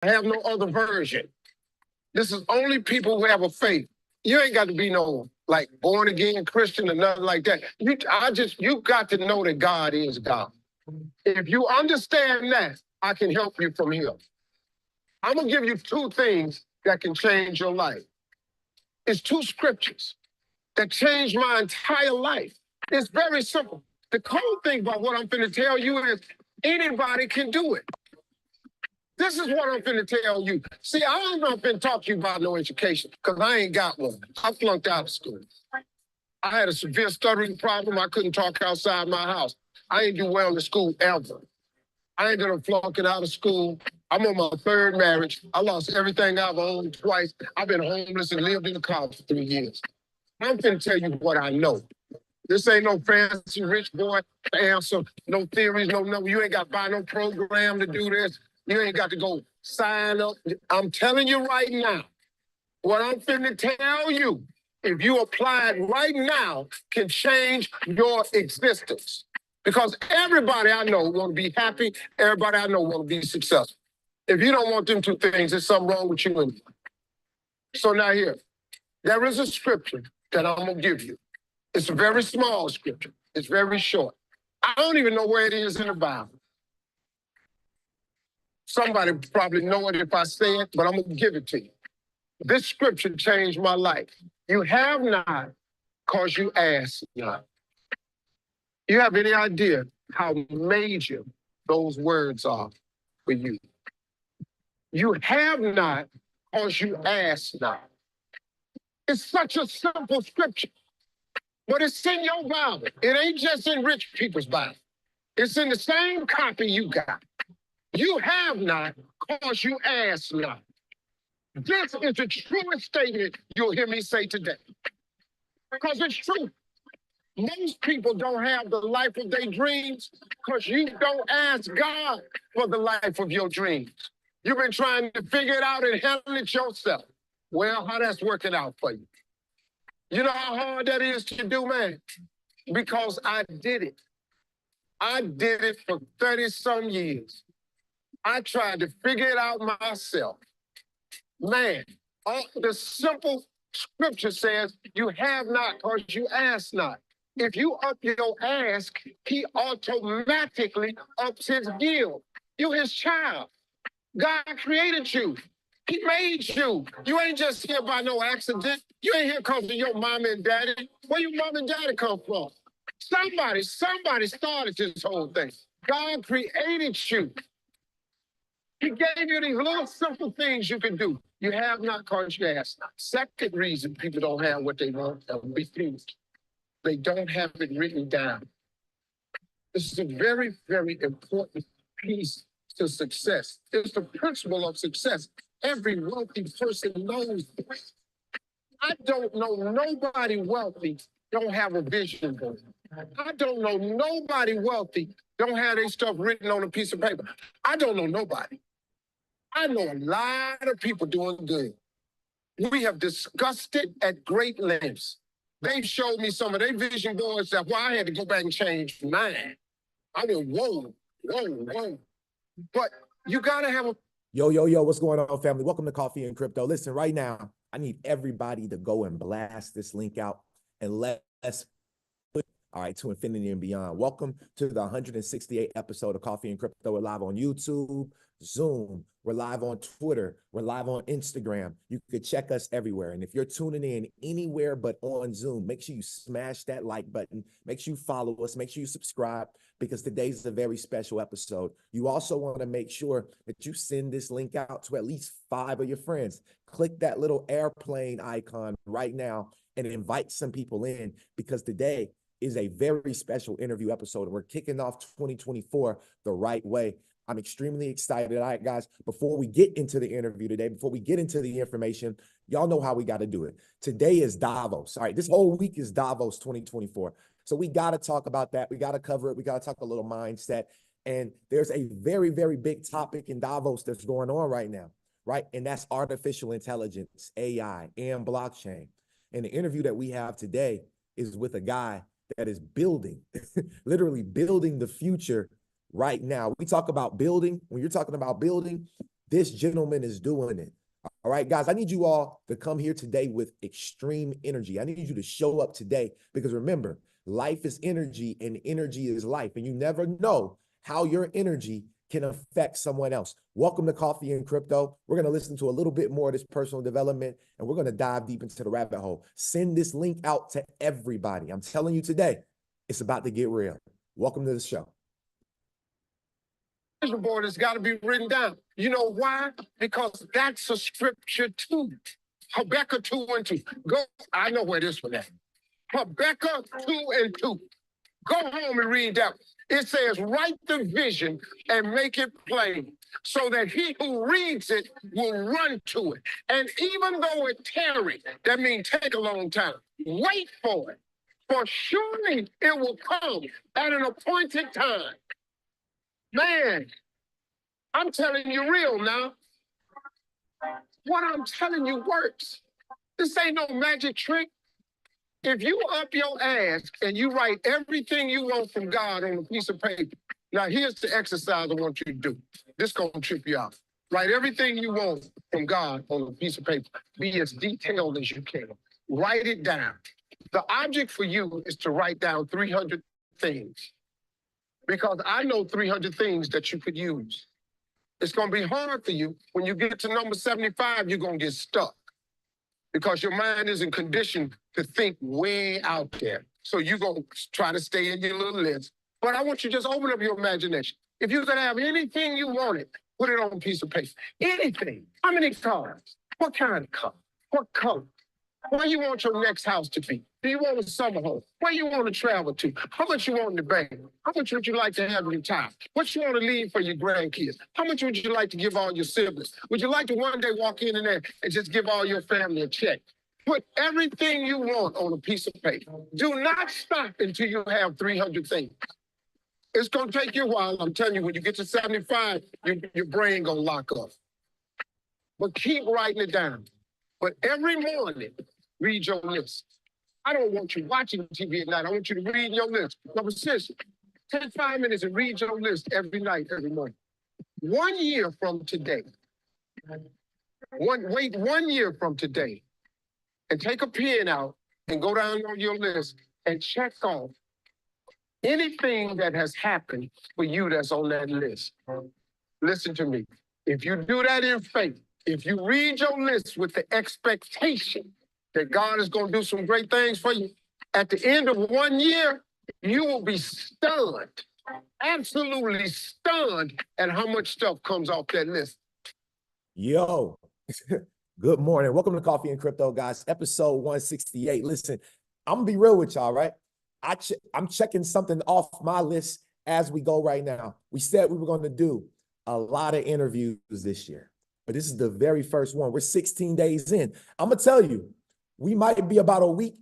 I have no other version. This is only people who have a faith. You ain't got to be no like born again Christian or nothing like that. You got to know that God is God. If you understand that, I can help you from here. I'm gonna give you two things that can change your life. It's two scriptures that changed my entire life. It's very simple. The cool thing about what I'm finna tell you is anybody can do it. This is what I'm finna tell you. See, I ain't not finna talk to you about no education, because I ain't got one. I flunked out of school. I had a severe stuttering problem. I couldn't talk outside my house. I ain't do well in school ever. I ended up flunking out of school. I'm on my third marriage. I lost everything I've owned twice. I've been homeless and lived in the car for 3 years. I'm finna tell you what I know. This ain't no fancy rich boy answer, no theories, no number. You ain't got to buy no program to do this. You ain't got to go sign up. I'm telling you right now, what I'm finna tell you, if you apply it right now, can change your existence. Because everybody I know want to be happy. Everybody I know want to be successful. If you don't want them two things, there's something wrong with you anyway. So now here, there is a scripture that I'm going to give you. It's a very small scripture. It's very short. I don't even know where it is in the Bible. Somebody probably know it if I say it, but I'm going to give it to you. This scripture changed my life. You have not because you ask not. You have any idea how major those words are for you? You have not because you ask not. It's such a simple scripture, but it's in your Bible. It ain't just in rich people's Bible. It's in the same copy you got. You have not because you ask not. This is the truest statement you'll hear me say today. Because it's true. Most people don't have the life of their dreams because you don't ask God for the life of your dreams. You've been trying to figure it out and handle it yourself. Well, how that's working out for you? You know how hard that is to do, man? Because I did it. I did it for 30-some years. I tried to figure it out myself. Man, the simple scripture says, you have not because you ask not. If you up your ask, he automatically ups his give. You his child. God created you. He made you. You ain't just here by no accident. You ain't here because of your mom and daddy. Where your mom and daddy come from? Somebody started this whole thing. God created you. He gave you these little simple things you can do. You have not because you ask. Second reason people don't have what they want and refuse. They don't have it written down. This is a very, very important piece to success. It's the principle of success. Every wealthy person knows this. I don't know nobody wealthy don't have a vision board. I don't know nobody wealthy don't have their stuff written on a piece of paper. I don't know nobody. I know a lot of people doing good. We have discussed it at great lengths. They've showed me some of their vision boards that I had to go back and change mine. I mean, whoa. But you gotta have a Yo, what's going on, family? Welcome to Coffee and Crypto. Listen, right now, I need everybody to go and blast this link out and let's put, all right, to infinity and beyond. Welcome to the 168th episode of Coffee and Crypto. We're live on YouTube, Zoom, we're live on Twitter, we're live on Instagram. You could check us everywhere. And if you're tuning in anywhere but on Zoom, make sure you smash that like button. Make sure you follow us. Make sure you subscribe, because today's a very special episode. You also want to make sure that you send this link out to at least 5 of your friends. Click that little airplane icon right now and invite some people in, because today is a very special interview episode. And we're kicking off 2024 the right way. I'm extremely excited. All right, guys, before we get into the interview today, before we get into the information, y'all know how we got to do it. Today is Davos. All right, this whole week is Davos 2024. So we got to talk about that. We got to cover it. We got to talk a little mindset. And there's a very, very big topic in Davos that's going on right now, right? And that's artificial intelligence, AI, and blockchain. And the interview that we have today is with a guy that is building, literally building the future right now. We talk about building. When you're talking about building, This gentleman is doing it. All right, guys, I need you all to come here today with extreme energy. I need you to show up today because remember, life is energy and energy is life. And you never know how your energy can affect someone else. Welcome to Coffee and Crypto. We're going to listen to a little bit more of this personal development and we're going to dive deep into the rabbit hole. Send this link out to everybody. I'm telling you today, it's about to get real. Welcome to the show. Vision board has got to be written down. You know why? Because that's a scripture too. Habakkuk 2:2. Go, I know where this one is. Habakkuk 2:2. Go home and read that. It says, write the vision and make it plain so that he who reads it will run to it. And even though it tarries, that means take a long time, wait for it. For surely it will come at an appointed time. Man, I'm telling you real now. What I'm telling you works. This ain't no magic trick. If you up your ass and you write everything you want from God on a piece of paper, now here's the exercise I want you to do. This gonna trip you out. Write everything you want from God on a piece of paper. Be as detailed as you can. Write it down. The object for you is to write down 300 things. Because I know 300 things that you could use. It's gonna be hard for you. When you get to number 75, you're gonna get stuck. Because your mind isn't conditioned to think way out there. So you're going to try to stay in your little list. But I want you to just open up your imagination. If you could have anything you wanted, put it on a piece of paper. Anything. How many cars? What kind of car? What color? Where you want your next house to be? Do you want a summer home? Where you want to travel to? How much you want in the bank? How much would you like to have in retire? What you want to leave for your grandkids? How much would you like to give all your siblings? Would you like to one day walk in there and just give all your family a check? Put everything you want on a piece of paper. Do not stop until you have 300 things. It's going to take you a while. I'm telling you, when you get to 75, your brain going to lock up. But keep writing it down. But every morning, read your list. I don't want you watching TV at night. I want you to read your list. Number 6, take 5 minutes and read your list every night, every morning. 1 year from today, wait 1 year from today, and take a pen out and go down on your list and check off anything that has happened for you that's on that list. Listen to me. If you do that in faith, if you read your list with the expectation that God is going to do some great things for you, at the end of 1 year, you will be stunned, absolutely stunned at how much stuff comes off that list. Yo, good morning. Welcome to Coffee and Crypto, guys. Episode 168. Listen, I'm going to be real with y'all, right? I'm checking something off my list as we go right now. We said we were going to do a lot of interviews this year, but this is the very first one. We're 16 days in. I'm going to tell you, we might be about a week.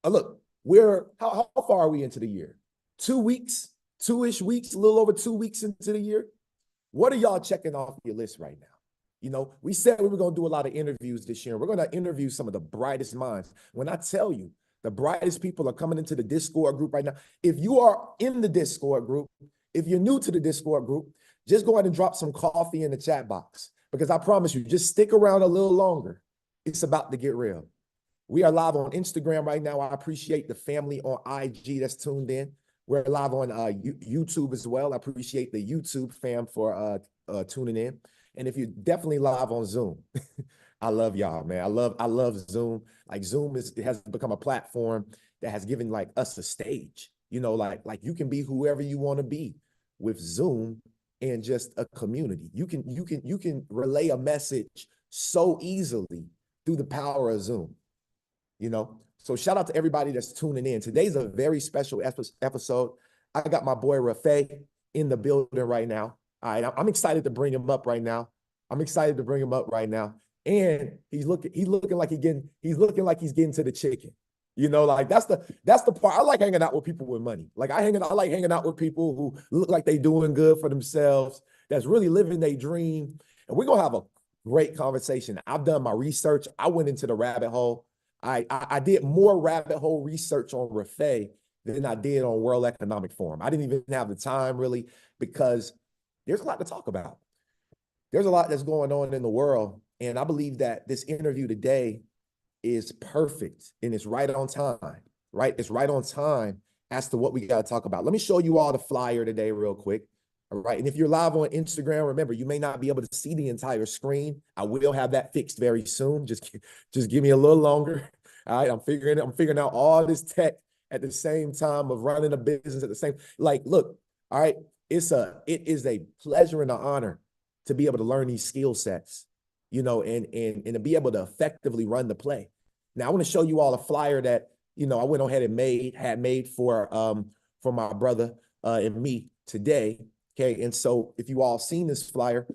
Look, how far are we into the year? 2 weeks, 2-ish weeks, a little over 2 weeks into the year. What are y'all checking off your list right now? You know, we said we were going to do a lot of interviews this year. We're going to interview some of the brightest minds. When I tell you, the brightest people are coming into the Discord group right now. If you are in the Discord group, if you're new to the Discord group, just go ahead and drop some coffee in the chat box because I promise you, just stick around a little longer. It's about to get real. We are live on Instagram right now. I appreciate the family on IG that's tuned in. We're live on YouTube as well. I appreciate the YouTube fam for tuning in. And if you're definitely live on Zoom, I love y'all, man. I love Zoom. Like Zoom has become a platform that has given like us a stage. You know, like you can be whoever you want to be with Zoom and just a community. You can relay a message so easily through the power of Zoom. You know, so shout out to everybody that's tuning in. Today's a very special episode. I got my boy Rafay in the building right now. All right, I'm excited to bring him up right now. And he's looking like he's getting to the chicken. You know, like that's the part. I like hanging out with people with money. Like I like hanging out with people who look like they doing good for themselves, that's really living their dream. And we're gonna have a great conversation. I've done my research. I went into the rabbit hole. I did more rabbit hole research on Rafay than I did on World Economic Forum. I didn't even have the time really because there's a lot to talk about. there's a lot that's going on in the world. And I believe that this interview today is perfect and it's right on time, right? It's right on time as to what we got to talk about. Let me show you all the flyer today real quick. All right. And if you're live on Instagram, remember, you may not be able to see the entire screen. I will have that fixed very soon. Just give me a little longer. All right. I'm figuring out all this tech at the same time of running a business at the same, like, look, all right. It is a pleasure and an honor to be able to learn these skill sets, you know, and to be able to effectively run the play. Now I want to show you all a flyer that, you know, I went ahead and had made for my brother and me today. Okay. And so if you all seen this flyer,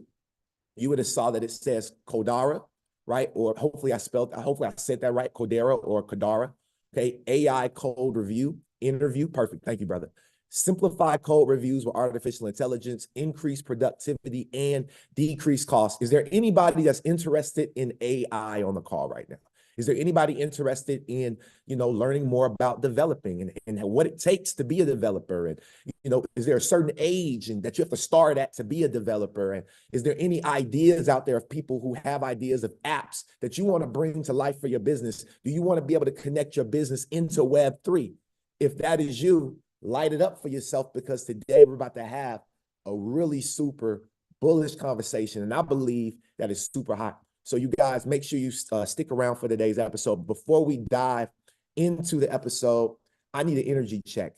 you would have saw that it says Kodara, right? Or hopefully I said that right, Kodara or Kodara. Okay. AI code review, interview. Perfect. Thank you, brother. Simplify code reviews with artificial intelligence, increase productivity and decrease costs. Is there anybody that's interested in AI on the call right now? Is there anybody interested in, you know, learning more about developing and what it takes to be a developer? And, you know, is there a certain age and that you have to start at to be a developer? And is there any ideas out there of people who have ideas of apps that you want to bring to life for your business? Do you want to be able to connect your business into Web3? If that is you, light it up for yourself, because today we're about to have a really super bullish conversation. And I believe that it's super hot. So you guys, make sure you stick around for today's episode. Before we dive into the episode, I need an energy check.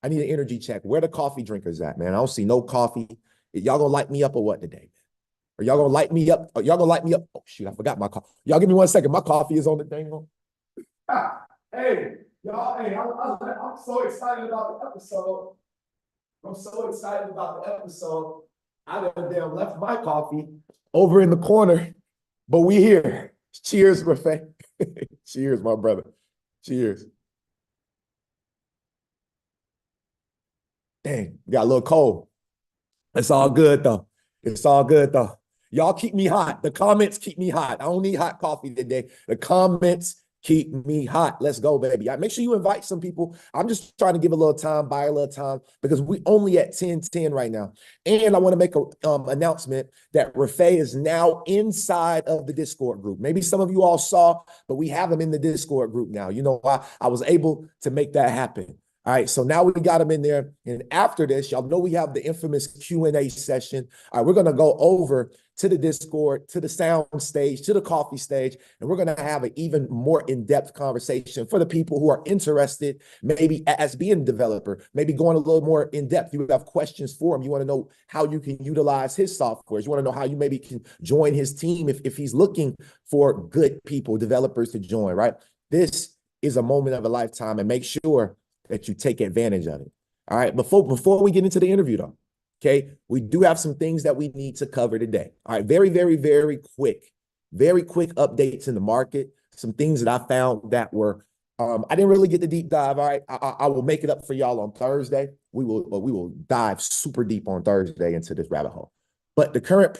I need an energy check. Where the coffee drinkers at, man? I don't see no coffee. Y'all gonna light me up or what today, man? Are y'all gonna light me up? Y'all gonna light me up? Oh, shoot, I forgot my coffee. Y'all give me 1 second. My coffee is on the thing. Hey, y'all, hey, I'm so excited about the episode. I'm so excited about the episode. I done damn left my coffee over in the corner. But we here. Cheers, Rafay. Cheers, my brother. Cheers. Dang, got a little cold. It's all good, though. It's all good, though. Y'all keep me hot. The comments keep me hot. I don't need hot coffee today. The comments keep me hot. Let's go, baby. Make sure you invite some people. I'm just trying to give a little time, buy a little time, because we only at 10:10 right now. And I want to make an announcement that Rafay is now inside of the Discord group. Maybe some of you all saw, but we have him in the Discord group now. You know why? I was able to make that happen. All right, so now we got him in there. And after this, y'all know we have the infamous Q&A session. All right, we're going to go over to the Discord, to the sound stage, to the coffee stage, and we're going to have an even more in-depth conversation for the people who are interested, maybe as being a developer, maybe going a little more in-depth. You have questions for him. You want to know how you can utilize his software. You want to know how you maybe can join his team if he's looking for good people, developers to join, right? This is a moment of a lifetime, and make sure that you take advantage of it. All right, before we get into the interview though, okay, we do have some things that we need to cover today. All right, very quick updates in the market, some things that I found that were, I didn't really get the deep dive. All right, I will make it up for y'all on Thursday. We will dive super deep on Thursday into this rabbit hole. But the current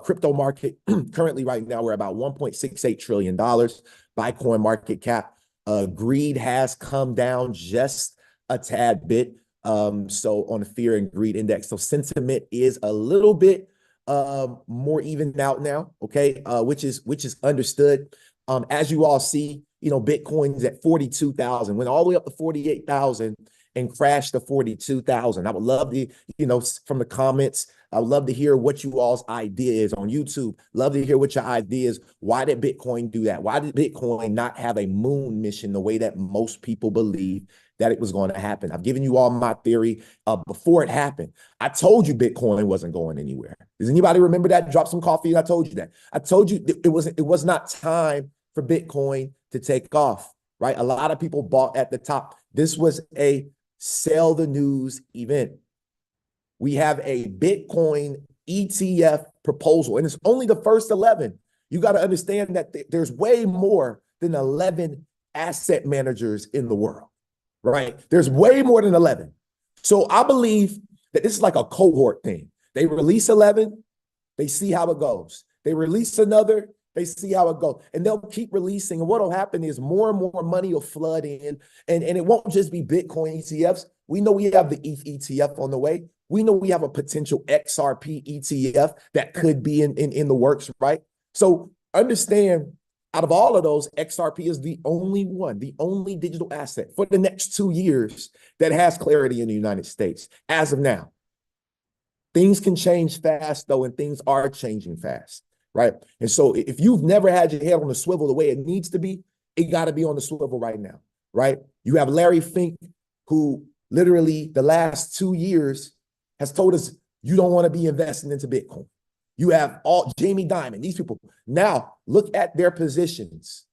crypto market, currently right now, we're about $1.68 trillion, Bitcoin market cap. Greed has come down just a tad bit. So on the fear and greed index, so sentiment is a little bit more evened out now, okay, which is understood. As you all see, you know, Bitcoin's at 42,000, went all the way up to 48,000 and crashed to 42,000. I would love to, you know, from the comments, I would love to hear what you all's idea is on YouTube. Love to hear what your idea is. Why did Bitcoin do that? Why did Bitcoin not have a moon mission the way that most people believe that it was going to happen? I've given you all my theory before it happened. I told you Bitcoin wasn't going anywhere. Does anybody remember that? Drop some coffee. I told you that. I told you it was not time for Bitcoin to take off, right? A lot of people bought at the top. This was a sell the news event. We have a Bitcoin ETF proposal, and it's only the first 11. You got to understand that there's way more than 11 asset managers in the world, right? There's way more than 11. So I believe that this is like a cohort thing. They release 11, they see how it goes. They release another, they see how it goes. And they'll keep releasing. And what will happen is more and more money will flood in. And it won't just be Bitcoin ETFs. We know we have the ETH ETF on the way. We know we have a potential XRP ETF that could be in the works, right? So understand, out of all of those, XRP is the only one, the only digital asset for the next 2 years that has clarity in the United States as of now. Things can change fast, though, and things are changing fast, right? And so if you've never had your head on the swivel the way it needs to be, it got to be on the swivel right now, right? You have Larry Fink, who literally the last 2 years has told us you don't want to be investing into Bitcoin. You have all Jamie Dimon, these people. Now look at their positions,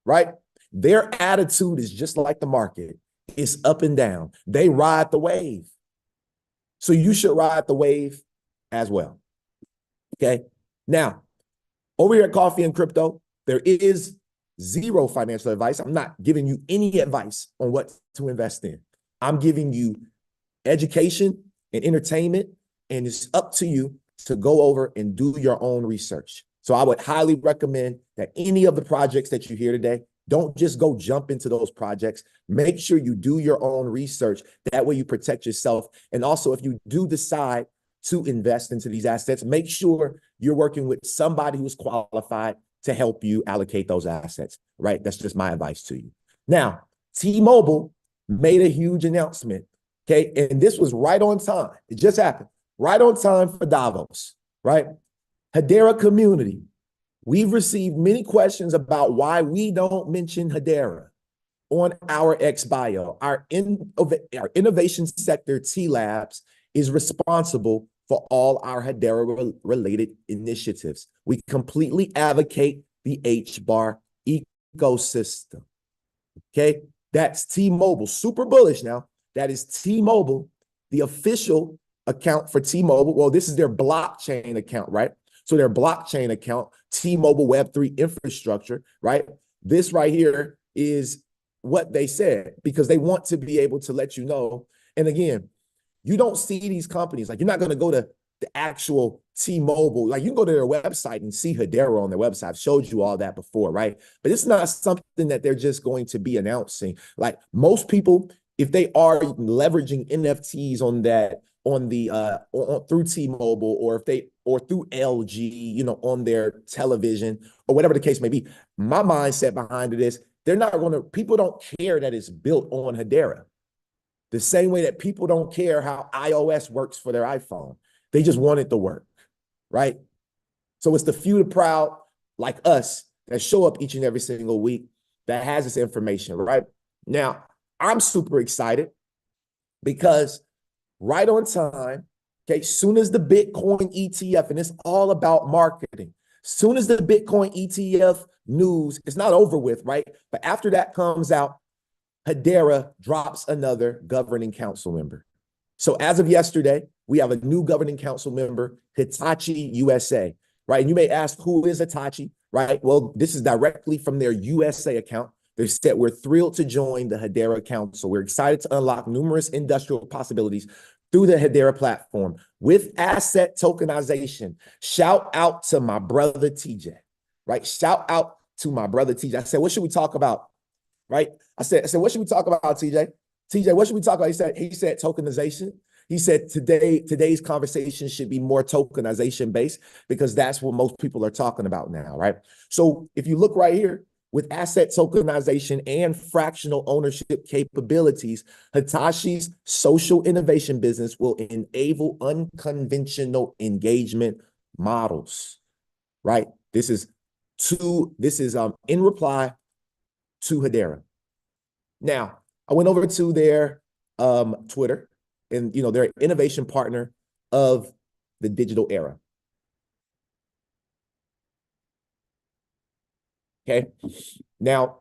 right? Their attitude is just like the market. It's up and down. They ride the wave. So you should ride the wave as well. Okay. Now, over here at Coffee and Crypto, there is zero financial advice. I'm not giving you any advice on what to invest in. I'm giving you education and entertainment, and it's up to you to go over and do your own research. So I would highly recommend that any of the projects that you hear today, don't just go jump into those projects. Make sure you do your own research. That way you protect yourself. And also, if you do decide to invest into these assets, make sure you're working with somebody who's qualified to help you allocate those assets, right? That's just my advice to you. Now, T-Mobile made a huge announcement, okay? And this was right on time. It just happened. Right on time for Davos, right? Hedera community. We've received many questions about why we don't mention Hedera on our X bio. Our innovation sector, T Labs, is responsible for all our Hedera-related initiatives. We completely advocate the HBAR ecosystem, okay? That's T-Mobile, super bullish now. That is T-Mobile, the official account for T-Mobile. Well, this is their blockchain account, right? So their blockchain account, T-Mobile Web3 infrastructure, right? This right here is what they said, because they want to be able to let you know. And again, you don't see these companies, like you're not going to go to the actual T-Mobile, like you can go to their website and see Hedera on their website. I've showed you all that before, right? But it's not something that they're just going to be announcing. Like most people, if they are leveraging NFTs on that, through T-Mobile, or through LG, on their television or whatever the case may be, my mindset behind it is people don't care that it's built on Hedera. The same way that people don't care how iOS works for their iPhone. They just want it to work, right? So it's the few, the proud, like us, that show up each and every single week that has this information, right? Now, I'm super excited because right on time, okay, soon as the Bitcoin ETF, and it's all about marketing, soon as the Bitcoin ETF news, it's not over with, right? But after that comes out, Hedera drops another governing council member. So as of yesterday, we have a new governing council member, Hitachi USA, right? And you may ask, who is Hitachi, right? Well, this is directly from their USA account. They said, we're thrilled to join the Hedera Council. We're excited to unlock numerous industrial possibilities through the Hedera platform with asset tokenization. Shout out to my brother TJ, right? Shout out to my brother TJ. I said, what should we talk about, right? I said, what should we talk about, TJ? TJ, what should we talk about? He said tokenization. He said today's conversation should be more tokenization based, because that's what most people are talking about now, right? So if you look right here, with asset tokenization and fractional ownership capabilities, Hitachi's social innovation business will enable unconventional engagement models, right? This is in reply to Hedera. Now, I went over to their Twitter, and they're an innovation partner of the digital era. Okay. Now,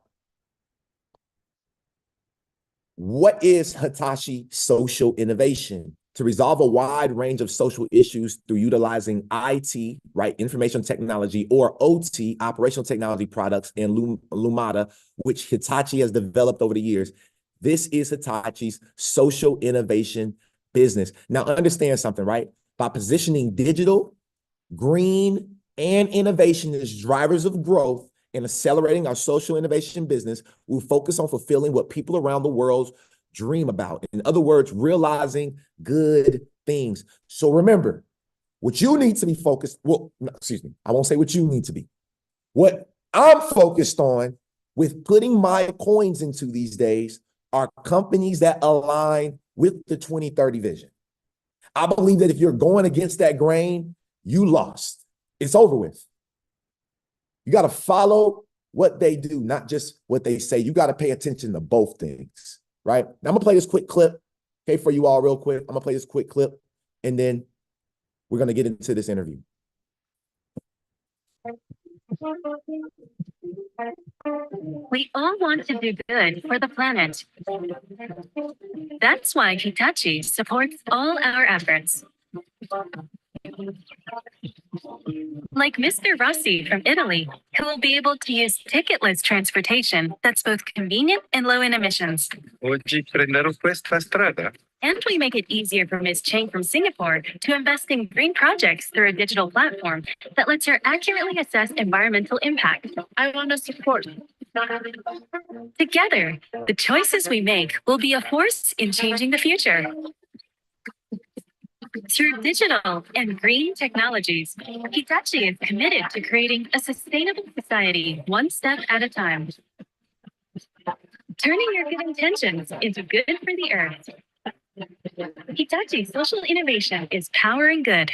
what is Hitachi social innovation? To resolve a wide range of social issues through utilizing IT, right, information technology, or OT, operational technology products, and Lumada, which Hitachi has developed over the years. This is Hitachi's social innovation business. Now, understand something, right? By positioning digital, green, and innovation as drivers of growth, and accelerating our social innovation business, we'll focus on fulfilling what people around the world dream about. In other words, realizing good things. So remember, what you need to be focused, well, no, excuse me, I won't say what you need to be. What I'm focused on with putting my coins into these days are companies that align with the 2030 vision. I believe that if you're going against that grain, you lost. It's over with. You got to follow what they do, not just what they say. You got to pay attention to both things, right? Now, I'm going to play this quick clip, okay, for you all real quick. I'm going to play this quick clip, and then we're going to get into this interview. We all want to do good for the planet. That's why Hitachi supports all our efforts. Like Mr. Rossi from Italy, who will be able to use ticketless transportation that's both convenient and low in emissions. Oggi prenderò questa strada. And we make it easier for Ms. Chang from Singapore to invest in green projects through a digital platform that lets her accurately assess environmental impact. I want to support. Together, the choices we make will be a force in changing the future. Through digital and green technologies, Hitachi is committed to creating a sustainable society one step at a time. Turning your good intentions into good for the earth. Hitachi Social Innovation is powering good.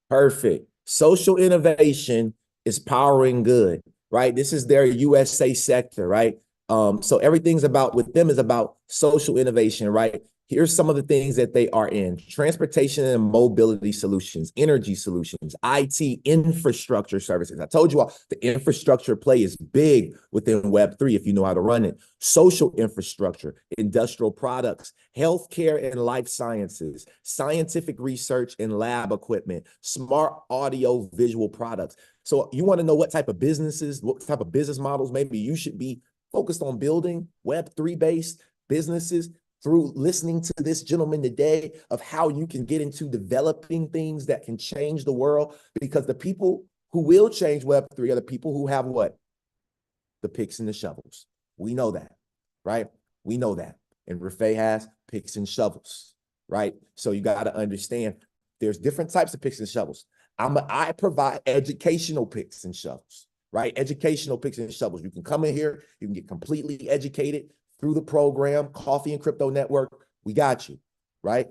Perfect. Social innovation is powering good, right? This is their USA sector, right? So everything's about, with them, is about social innovation, right? Here's some of the things that they are in: transportation and mobility solutions, energy solutions, IT infrastructure services. I told you all the infrastructure play is big within Web3 if you know how to run it. Social infrastructure, industrial products, healthcare and life sciences, scientific research and lab equipment, smart audio visual products. So you want to know what type of businesses, what type of business models maybe you should be focused on building Web3 based businesses through listening to this gentleman today, of how you can get into developing things that can change the world, because the people who will change Web3 are the people who have what? The picks and the shovels. We know that, right? We know that. And Rafay has picks and shovels, right? So you got to understand there's different types of picks and shovels. I provide educational picks and shovels, right? Educational picks and shovels. You can come in here, you can get completely educated through the program, Coffee and Crypto Network. We got you, right?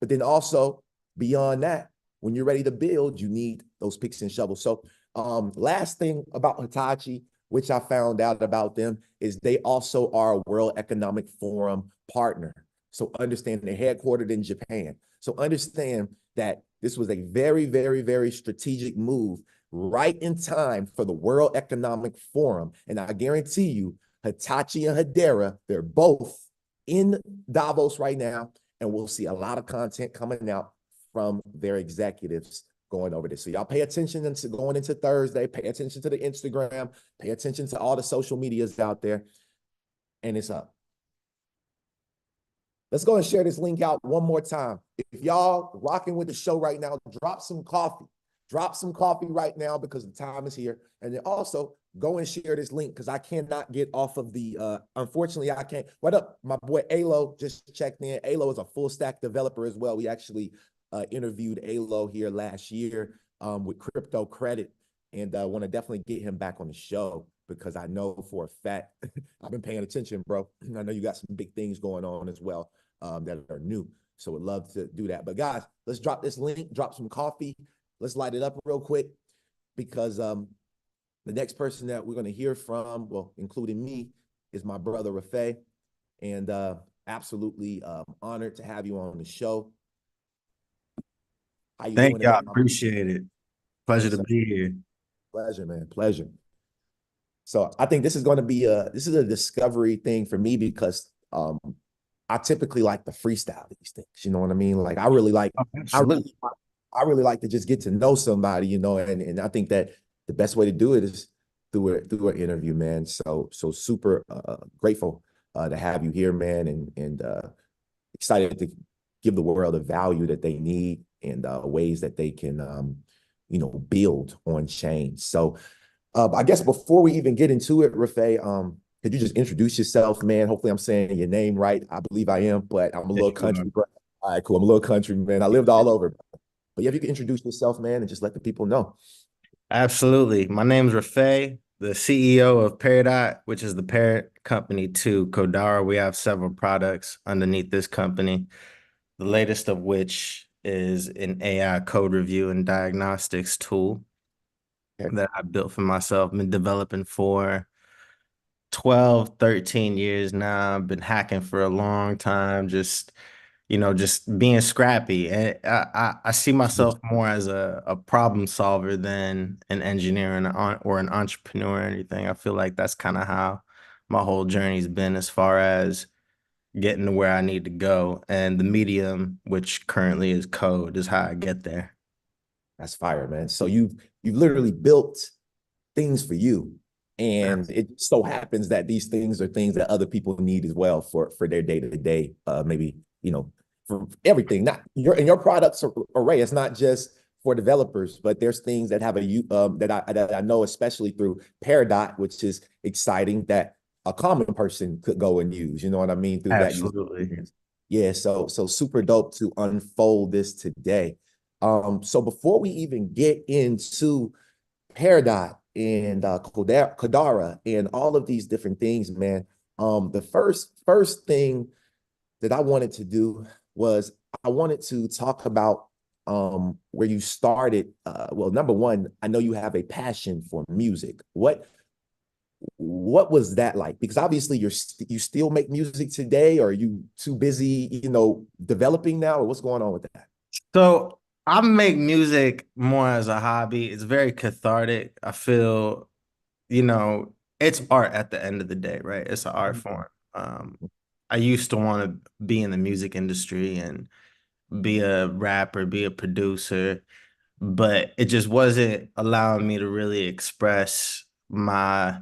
But then also beyond that, when you're ready to build, you need those picks and shovels. So last thing about Hitachi, which I found out about them, is they also are a World Economic Forum partner. So understand they're headquartered in Japan. So understand that this was a very, very, very strategic move right in time for the World Economic Forum. And I guarantee you, Hitachi and Hedera, they're both in Davos right now, and we'll see a lot of content coming out from their executives going over this. So y'all pay attention into going into Thursday, pay attention to the Instagram, pay attention to all the social medias out there, and it's up. Let's go and share this link out one more time. If y'all rocking with the show right now, drop some coffee. Drop some coffee right now, because the time is here. And then also go and share this link, because I cannot get off of the, unfortunately, I can't. What up? My boy Alo just checked in. Alo is a full stack developer as well. We actually interviewed Alo here last year with Crypto Credit, and I want to definitely get him back on the show, because I know for a fact, I've been paying attention, bro. I know you got some big things going on as well that are new. So would love to do that. But guys, let's drop this link, drop some coffee. Let's light it up real quick, because the next person that we're going to hear from, well, including me, is my brother Rafay, and absolutely honored to have you on the show. How you Thank doing? y'all. Appreciate it. Pleasure to be here. Pleasure, man. Pleasure. So I think this is going to be a discovery thing for me, because I typically like to freestyle these things. You know what I mean? Like I really like I really like to just get to know somebody, you know, and I think that the best way to do it is through an interview, man. So super grateful to have you here, man, and excited to give the world the value that they need, and ways that they can, you know, build on chain. So I guess before we even get into it, Rafay, could you just introduce yourself, man? Hopefully I'm saying your name right. I believe I am, but I'm a little country, bro. All right, cool. I'm a little country, man. I lived all over. But yeah, if you can introduce yourself, man, and just let the people know. Absolutely. My name's Rafay, the CEO of Pairdot, which is the parent company to Kodara. We have several products underneath this company, the latest of which is an AI code review and diagnostics tool Okay. that I built for myself. Been developing for 12, 13 years now. I've been hacking for a long time, just being scrappy. And I see myself more as a problem solver than an engineer or an entrepreneur or anything. I feel like that's kind of how my whole journey's been as far as getting to where I need to go. And the medium, which currently is code, is how I get there. That's fire, man. So you've literally built things for you. And it so happens that these things are things that other people need as well for their day-to-day, maybe, for everything. Not your products array. It's not just for developers, but there's things that have that I know, especially through Pairdot, which is exciting, that a common person could go and use. You know what I mean? Through that user Absolutely. experience. Yeah, so super dope to unfold this today. So before we even get into Pairdot and Kodara and all of these different things, man, the first thing that I wanted to do was I wanted to talk about where you started. Well, number one, I know you have a passion for music. What was that like? Because obviously you still make music today, or are you too busy, developing now, or what's going on with that? So I make music more as a hobby. It's very cathartic. I feel, it's art at the end of the day, right? It's an art form. I used to want to be in the music industry and be a rapper, be a producer, but it just wasn't allowing me to really express my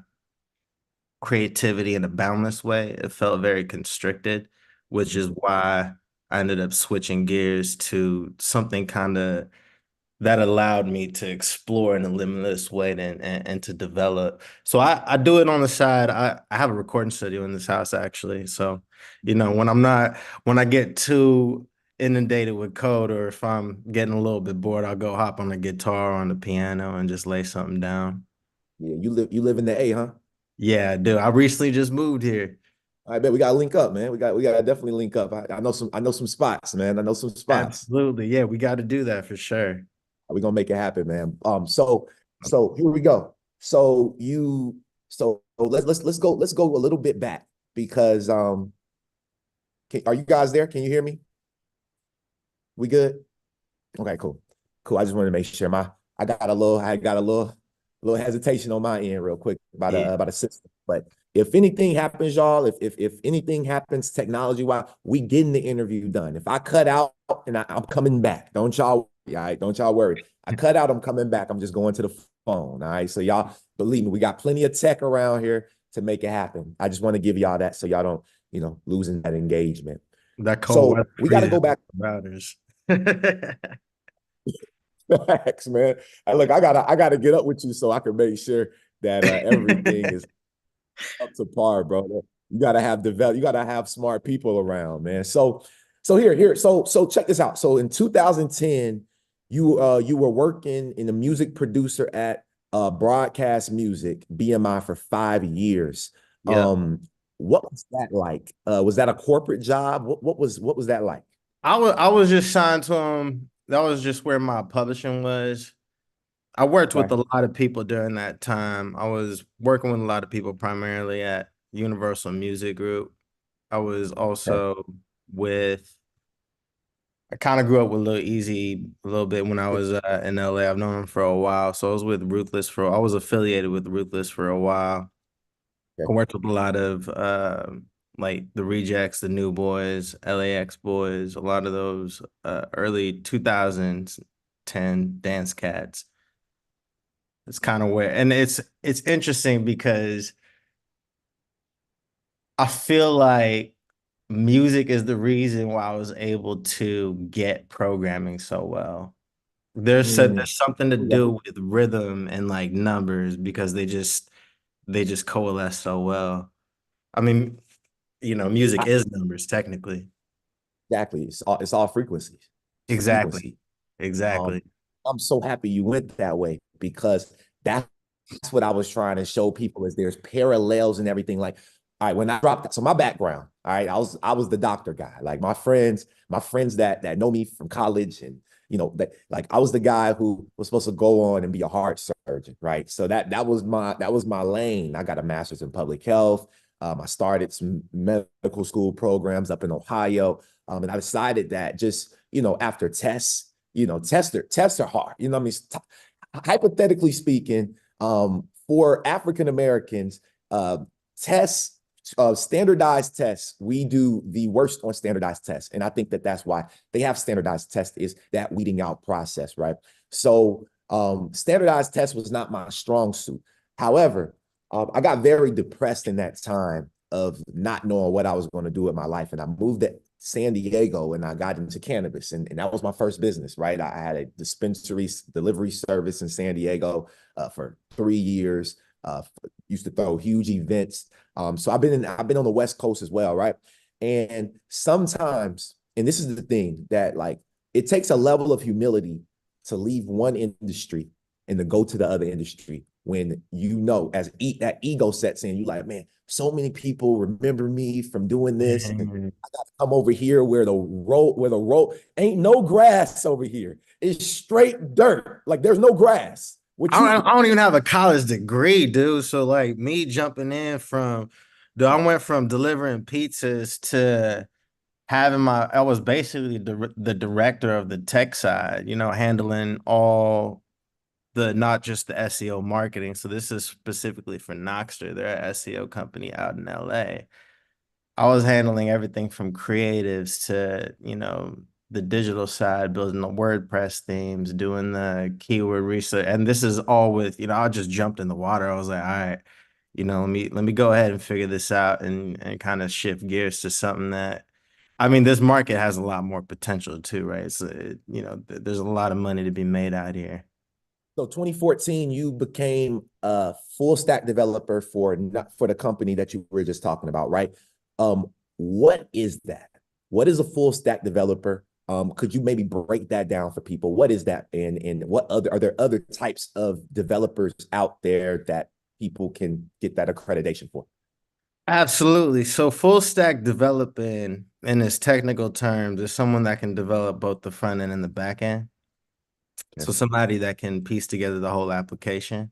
creativity in a boundless way. It felt very constricted, which is why I ended up switching gears to something kind of that allowed me to explore in a limitless way and to develop. So I do it on the side. I have a recording studio in this house actually. So, when I get too inundated with code, or if I'm getting a little bit bored, I'll go hop on the guitar or on the piano and just lay something down. Yeah, you live in the A, huh? Yeah, I do. I recently just moved here. I bet we gotta link up, man. We gotta definitely link up. I know some spots, man. I know some spots. Absolutely. Yeah, we got to do that for sure. We're gonna make it happen, man. So here we go. So let's go a little bit back because are you guys there? Can you hear me? We good? Okay, cool. Cool. I just wanted to make sure I got a little hesitation on my end real quick Yeah. about a system. But if anything happens, y'all, if anything happens technology-wise, we getting the interview done. If I cut out and I'm coming back, don't y'all worry, all right? Don't y'all worry. I cut out, I'm coming back. I'm just going to the phone. All right. So y'all believe me, we got plenty of tech around here to make it happen. I just want to give y'all that so y'all don't, losing that engagement. That cold So weather we got to freezes go back. routers. Facts, man. Look, I gotta get up with you so I can make sure that everything is up to par, bro. You gotta have smart people around, man. So check this out. So in 2010, you were working in a music producer at Broadcast Music, BMI, for 5 years. Yeah. What was that like? Was that a corporate job? What was that like? I was just signed to them. That was just where my publishing was. I worked with Okay. a lot of people during that time. I was working with a lot of people primarily at Universal Music Group. I was Okay. also with I kind of grew up with Lil Easy a little bit when I was in LA. I've known him for a while. So I was affiliated with Ruthless for a while. I Okay. worked with a lot of like the Rejects, the New Boys, LAX Boys, a lot of those early 2010 dance cats. It's kind of where, and it's interesting because I feel like music is the reason why I was able to get programming so well. Mm. There's something to Yeah. do with rhythm and like numbers because they just coalesce so well. I mean, music is numbers technically. Exactly. It's all frequencies. It's Exactly. frequency. Um, Exactly. I'm so happy you went that way because that's what I was trying to show people is there's parallels and everything. Like, all right, when I dropped, so my background, all right, I was the doctor guy. Like my friends that know me from college and that like I was the guy who was supposed to go on and be a heart surgeon, right? So that was my lane. I got a master's in public health. I started some medical school programs up in Ohio. And I decided that just, after tests, tests are hard. I mean, hypothetically speaking, for African Americans, tests, standardized tests, we do the worst on standardized tests. And I think that that's why they have standardized tests is that weeding out process, right? So standardized tests was not my strong suit. However, I got very depressed in that time of not knowing what I was going to do with my life. And I moved to San Diego and I got into cannabis. And that was my first business, right? I had a dispensary delivery service in San Diego for 3 years. Used to throw huge events. So I've been on the West Coast as well, right? And sometimes, and this is the thing that like it takes a level of humility to leave one industry and to go to the other industry when as that ego sets in, you like, man, so many people remember me from doing this. And I got to come over here where the road ain't no grass over here. It's straight dirt. Like there's no grass. I don't even have a college degree, dude. So like me jumping in I went from delivering pizzas to I was basically the director of the tech side, handling all not just the SEO marketing. So this is specifically for Noxter. They're an SEO company out in LA. I was handling everything from creatives to, the digital side, building the WordPress themes, doing the keyword research. And this is all with, I just jumped in the water. I was like, all right, let me go ahead and figure this out and kind of shift gears to something that, I mean, this market has a lot more potential too, right? So, there's a lot of money to be made out here. So 2014, you became a full stack developer for the company that you were just talking about, right? What is that? What is a full stack developer? Could you maybe break that down for people? What is that? And are there other types of developers out there that people can get that accreditation for? Absolutely. So full stack developing in its technical terms is someone that can develop both the front end and the back end. So somebody that can piece together the whole application.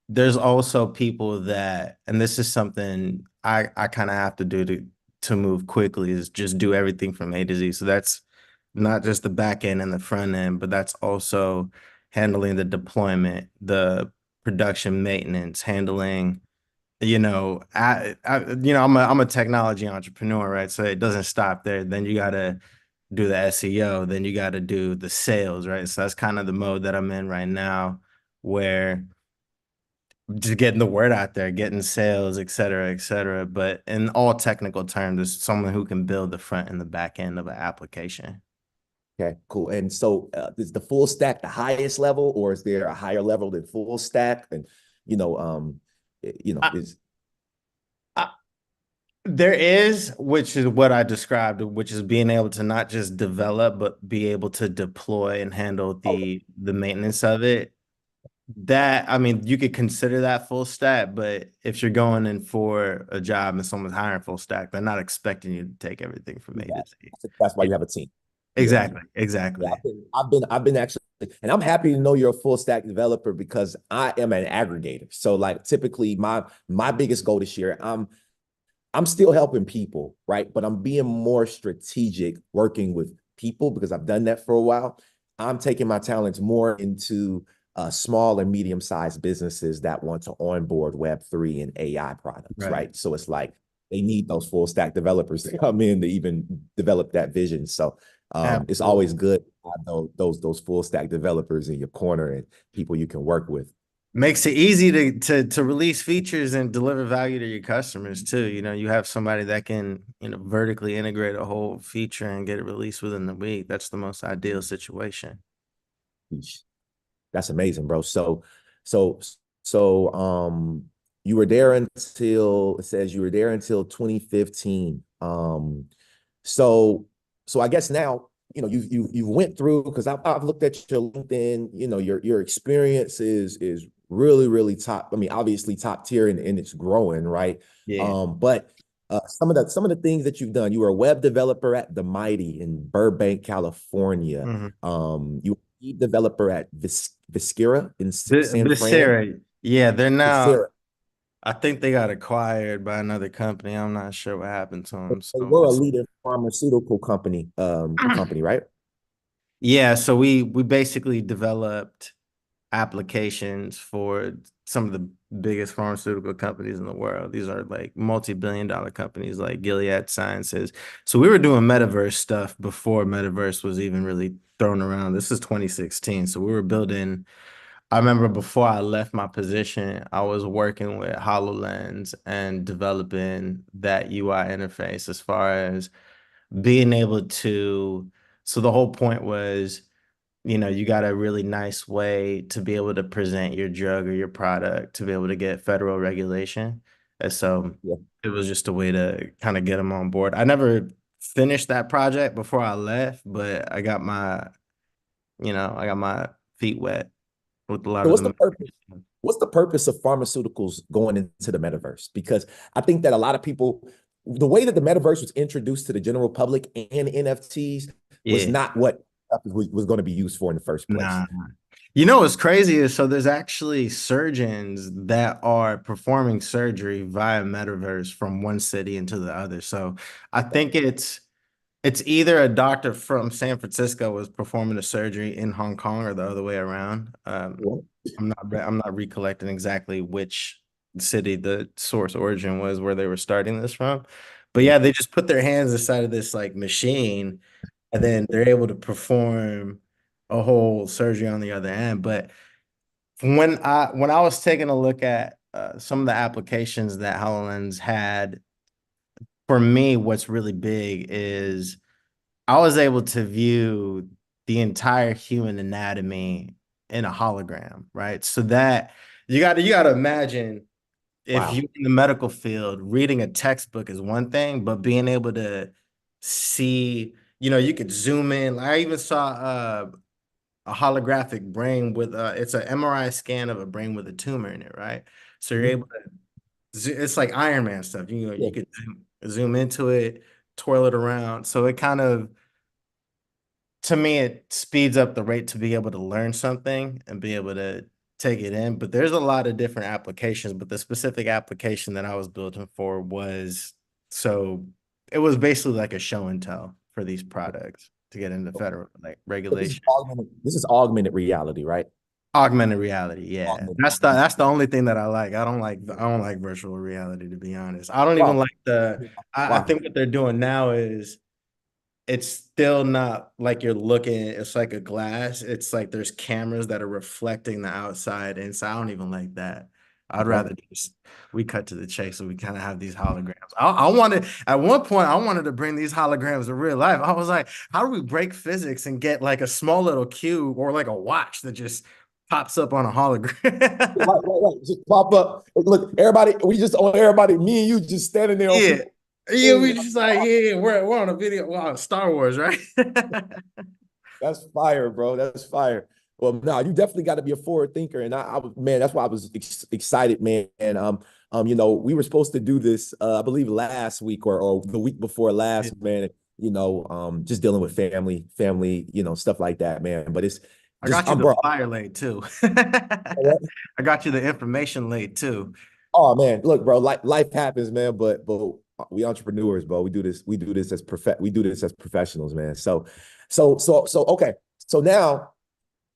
There's also people that, and this is something I kind of have to do to move quickly, is just do everything from A to Z. So that's not just the back end and the front end, but that's also handling the deployment, the production maintenance, handling, I'm a technology entrepreneur, right? So it doesn't stop there. Then you got to do the SEO, then you got to do the sales, right? So that's kind of the mode that I'm in right now, where just getting the word out there, getting sales, et cetera, et cetera. But in all technical terms, there's someone who can build the front and the back end of an application. Okay, cool. And so is the full stack the highest level, or is there a higher level than full stack? And, is there is, which is what I described, which is being able to not just develop, but be able to deploy and handle the maintenance of it. That, I mean, you could consider that full stack, but if you're going in for a job and someone's hiring full stack, they're not expecting you to take everything from A to Z. That's why you have a team. Exactly. Exactly. Yeah, I've been actually, and I'm happy to know you're a full stack developer because I am an aggregator. So like typically my biggest goal this year, I'm still helping people, right? But I'm being more strategic working with people because I've done that for a while. I'm taking my talents more into small and medium-sized businesses that want to onboard Web3 and AI products, right? So it's like they need those full stack developers to come in to even develop that vision. So it's always good to have those full stack developers in your corner and people you can work with. Makes it easy to release features and deliver value to your customers too. You have somebody that can, vertically integrate a whole feature and get it released within the week. That's the most ideal situation. That's amazing, bro. So you were there until, it says you were there until 2015. So I guess now, you know, you went through, because I've looked at your LinkedIn, you know, your experience is really, really top. I mean, obviously top tier, and it's growing, right? Yeah. But some of the things that you've done, you were a web developer at The Mighty in Burbank, California. You were a lead developer at Viscera in San Fran. Becerra, yeah, they're now. Viscera. I think they got acquired by another company. I'm not sure what happened to them. They So were a it's leading pharmaceutical company, right? yeah. So we basically developed applications for some of the biggest pharmaceutical companies in the world. These are like multi-billion-dollar companies like Gilead Sciences. So we were doing metaverse stuff before metaverse was even really thrown around. This is 2016. So we were building. I remember before I left my position, I was working with HoloLens and developing that UI interface as far as being able to. So the whole point was, you know, you got a really nice way to be able to present your drug or your product to be able to get federal regulation. And so Yeah. it was just a way to kind of get them on board. I never finished that project before I left, but I got my feet wet with a lot So of what's the them. purpose? What's the purpose of pharmaceuticals going into the metaverse? Because I think that a lot of people, the way that the metaverse was introduced to the general public and NFTs was Yeah, not what was going to be used for in the first place. nah. You know what's crazy is so there's actually surgeons that are performing surgery via metaverse from one city into the other. So I think it's either a doctor from San Francisco was performing a surgery in Hong Kong or the other way around. What? I'm not recollecting exactly which city the source origin was where they were starting this from. But yeah, they just put their hands inside of this like machine and then they're able to perform a whole surgery on the other end. But when I was taking a look at some of the applications that HoloLens had, for me, what's really big is I was able to view the entire human anatomy in a hologram, right? So that you got to imagine if Wow. you're in the medical field, reading a textbook is one thing, but being able to see, you could zoom in. I even saw a holographic brain with it's an MRI scan of a brain with a tumor in it, right? So you're able to it's like Iron Man stuff. Yeah. You could zoom into it, twirl it around. So it kind of to me, it speeds up the rate to be able to learn something and be able to take it in. But there's a lot of different applications. But the specific application that I was building for was so it was basically like a show and tell for these products to get into federal like So this is regulation. augmented reality, right? Augmented reality, yeah. Augmented. That's the only thing that I like. I don't like virtual reality, to be honest. I don't even Wow. like I Wow. think what they're doing now is it's still not like you're looking, it's like a glass. It's like there's cameras that are reflecting the outside inside. I don't even like that. I'd Okay. rather just we cut to the chase so we kind of have these holograms. I wanted at one point I wanted to bring these holograms to real life. I was like, how do we break physics and get like a small little cube or like a watch that just pops up on a hologram? Right. Just pop up. Look, everybody, we just on everybody, me and you just standing there on Yeah. people. Yeah, we just like, yeah, we're on a video, we're on Star Wars, right? That's fire, bro. That's fire. Well, no, you definitely got to be a forward thinker, and man, that's why I was excited, man. And we were supposed to do this, I believe, last week or the week before last, man. Just dealing with family, stuff like that, man. But it's I just, got you the bro. flyer late too. I got you the information late too. Oh man, look, bro, life happens, man. But we entrepreneurs, bro. We do this as professionals, man. So okay. So now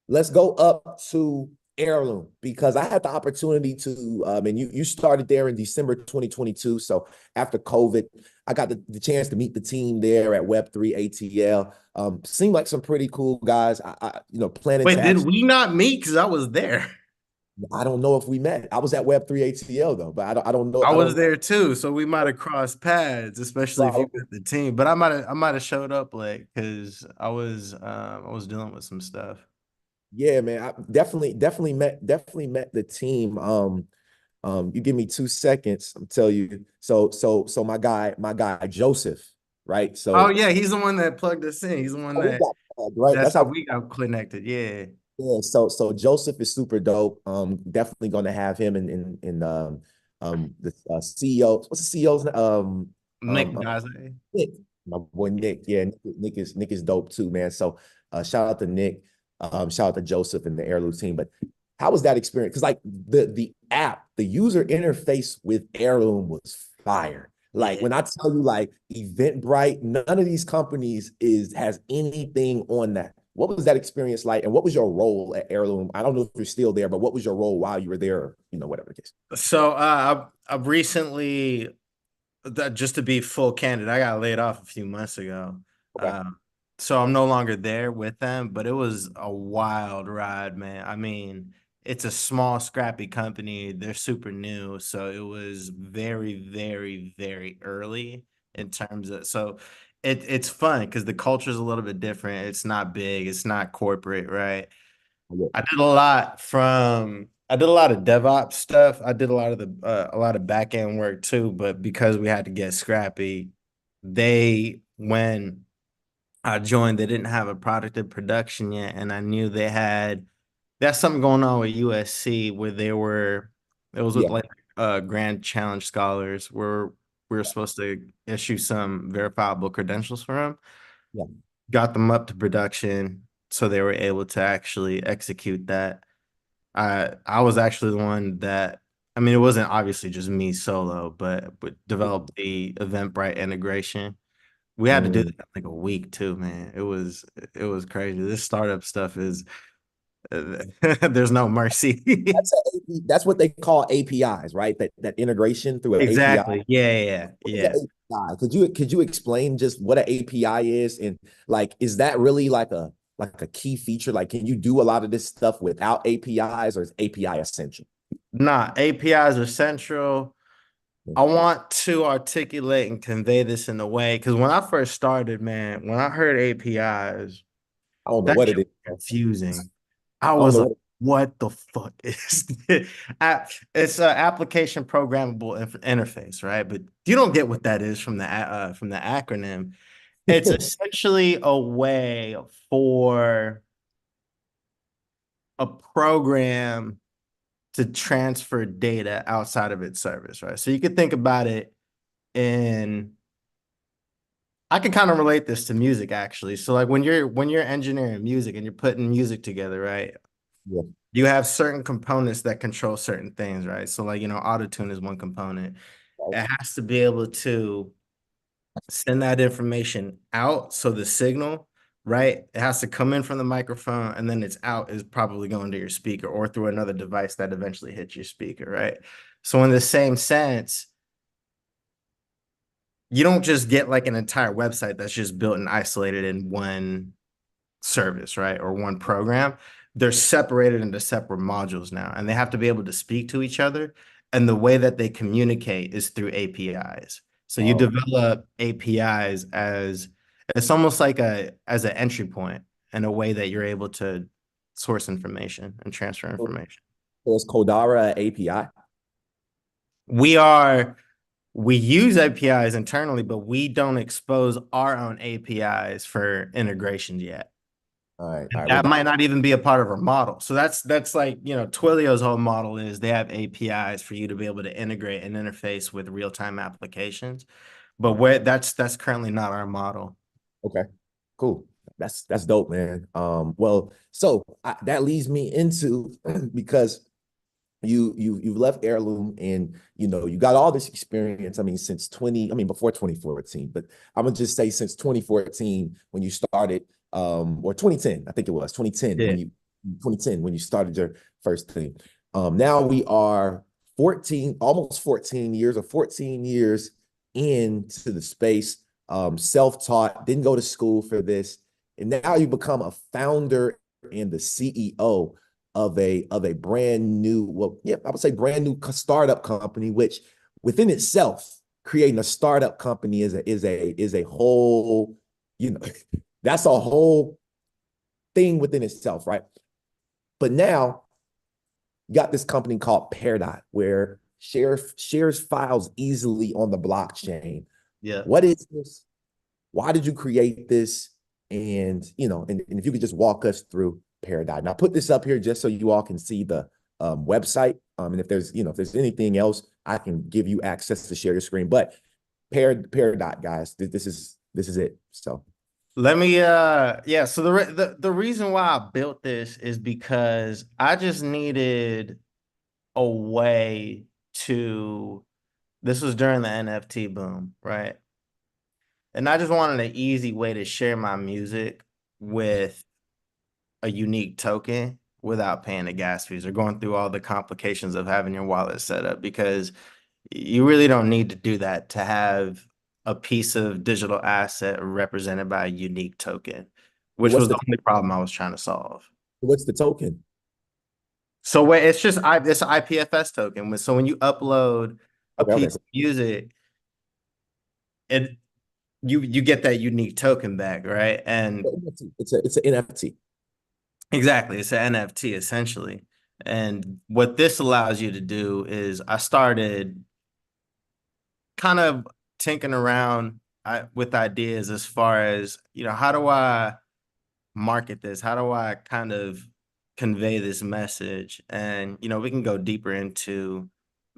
let's go up to Heirloom, because I had the opportunity to and you started there in December 2022. So after COVID, I got the chance to meet the team there at Web3 ATL. Seemed like some pretty cool guys. Planning Wait, to did actually, we not meet? Because I was there. I don't know if we met. I was at Web3 ATL though, but I don't know. I I was don't there too, so we might have crossed paths, especially if you met the team. But I might have showed up late because I was dealing with some stuff. Yeah, man. I definitely met the team. You give me 2 seconds, I'll tell you. So my guy Joseph. right? Oh So yeah, he's the one that plugged us in. He's the one we that got plugged, right. that's That's how how. we got connected. Yeah. Yeah, so Joseph is super dope. Definitely going to have him in the CEO. What's the CEO's name? Nick Uh, Daze. Nick, my boy Nick. Yeah, Nick is dope too, man. So shout out to Nick. Shout out to Joseph and the Heirloom team. But how was that experience? Because like the app, the user interface with Heirloom was fire. Like Yeah. when I tell you, like Eventbrite, none of these companies has anything on that. What was that experience like? And what was your role at Heirloom? I don't know if you're still there, but what was your role while you were there? Or, whatever the case. So I've recently, just to be full candid, I got laid off a few months ago. Okay. So I'm no longer there with them, but it was a wild ride, man. I mean, it's a small, scrappy company. They're super new, so it was very, very, very early in terms of so it's fun because the culture is a little bit different. It's not big, it's not corporate, right? Yeah. I did a lot of DevOps stuff. I did a lot of back end work too, but because we had to get scrappy, when I joined, they didn't have a product in production yet, and I knew that's something going on with USC where it was with Yeah. like Grand Challenge scholars where we were supposed to issue some verifiable credentials for them. Yeah. Got them up to production, so they were able to actually execute that. I was actually the one that, I mean, it wasn't obviously just me solo, but developed the Eventbrite integration. We had to do that Mm. in like a week too, man. It was crazy. This startup stuff is there's no mercy. That's what they call APIs, right? That integration through an API. Exactly. Yeah, What is yeah. an API? Could you explain just what an API is, and like is that really like a key feature? Like, can you do a lot of this stuff without APIs, or is API essential? Nah, APIs are central. I want to articulate and convey this in a way because when I first started, man, when I heard APIs, I don't know that what shit it is. was confusing. I I don't was know like, what the fuck is this? It's an application programmable interface, right? But you don't get what that is from the acronym. It's essentially a way for a program to transfer data outside of its service, right? So you could think about it in I can kind of relate this to music actually. So like when you're engineering music and you're putting music together, right? Yeah. You have certain components that control certain things, right? So like, autotune is one component. Right. It has to be able to send that information out. So the signal, right? It has to come in from the microphone and then it's out is probably going to your speaker or through another device that eventually hits your speaker, right? So in the same sense, you don't just get like an entire website that's just built and isolated in one service, right? Or one program. They're separated into separate modules now, and they have to be able to speak to each other. And the way that they communicate is through APIs. So you Oh, develop APIs as it's almost like as an entry point and a way that you're able to source information and transfer information. so is Codara an API? We are we use APIs internally, but we don't expose our own APIs for integrations yet. All right. That might not even be a part of our model. So that's like, Twilio's whole model is they have APIs for you to be able to integrate and interface with real-time applications. But where that's currently not our model. Okay, cool. That's dope, man. Well, so that leads me into because you've left Heirloom and you got all this experience. I mean, before 2014, but I'm gonna just say since 2014 when you started, or 2010, I think it was 2010 Yeah. 2010 when you started your first thing. Now we are 14, almost 14 years or 14 years into the space. Self-taught, didn't go to school for this, and now you become a founder and the CEO of a brand new, well, yeah, I would say brand new startup company, which within itself, creating a startup company is a whole, that's a whole thing within itself, right? But now you got this company called Pairdot, where shares files easily on the blockchain. Yeah. What is this? Why did you create this? And and if you could just walk us through Pairdot. And I'll put this up here just so you all can see the website. And if there's anything else, I can give you access to share your screen. But Pairdot, guys, this is it. So let me yeah, so the reason why I built this is because I just needed a way to, this was during the NFT boom, right? And I just wanted an easy way to share my music with a unique token without paying the gas fees or going through all the complications of having your wallet set up, because you really don't need to do that to have a piece of digital asset represented by a unique token, which was the only problem I was trying to solve. What's the token? So it's just it's an IPFS token. So when you upload a piece of music, you get that unique token back, right? And it's an NFT. Exactly, it's an NFT essentially. And what this allows you to do is I started kind of tinkering around with ideas as far as, how do I market this? How do I kind of convey this message? And, we can go deeper into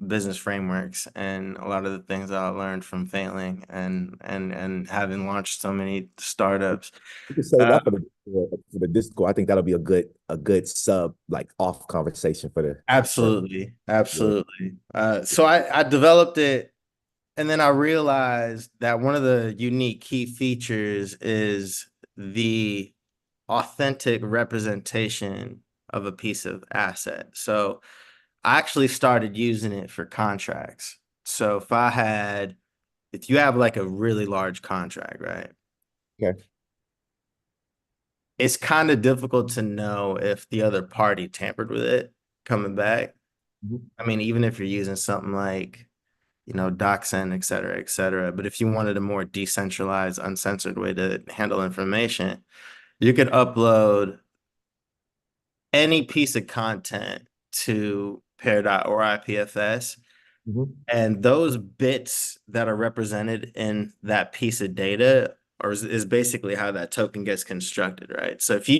business frameworks and a lot of the things that I learned from failing and having launched so many startups. You can say that for the Discord. I think that'll be a good sub, like, off conversation for the absolutely. So I developed it, and then I realized that one of the unique key features is the authentic representation of a piece of asset. So I actually started using it for contracts. So if you have like a really large contract, right? Okay. It's kind of difficult to know if the other party tampered with it coming back. I mean, even if you're using something like, DocSend, et cetera, et cetera. But if you wanted a more decentralized, uncensored way to handle information, you could upload any piece of content to Pairdot or IPFS. And those bits that are represented in that piece of data is basically how that token gets constructed, right? So if you